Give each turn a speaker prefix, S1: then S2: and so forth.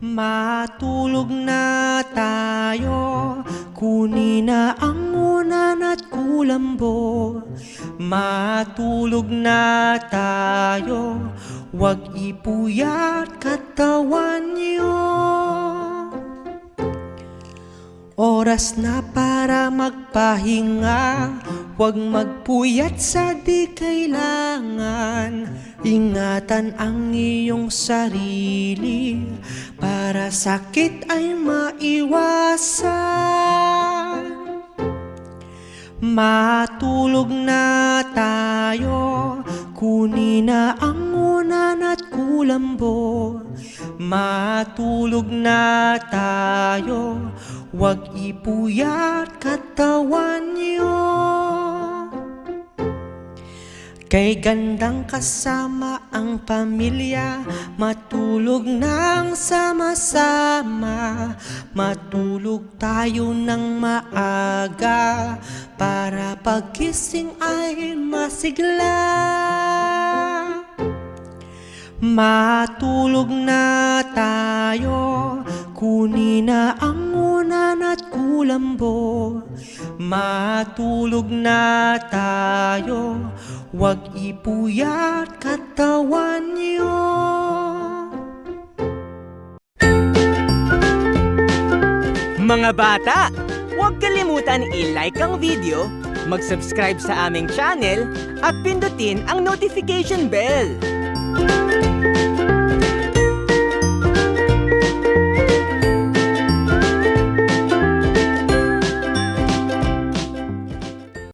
S1: Matulog na tayo, kunin na ang unan at kulambo. Matulog na tayo, wag ipuyat katawan niyo. Oras na para magpahinga, huwag magpuyat sa di kailangan. Ingatan ang iyong sarili para sakit ay maiwasan. Matulog na tayo, kunin na ang unan at kulambo. Matulog na tayo, wag ipuyat katawan niyo. Kay gandang kasama ang pamilya, matulog nang sama-sama. Matulog tayo ng maaga para pagkising ay masigla. Matulog na tayo, kunin na ang unan at kulambo. Matulog na tayo, wag ipuyat katawan niyo.
S2: Mga bata, huwag kalimutan i-like ang video, mag-subscribe sa aming channel, at pindutin ang notification bell.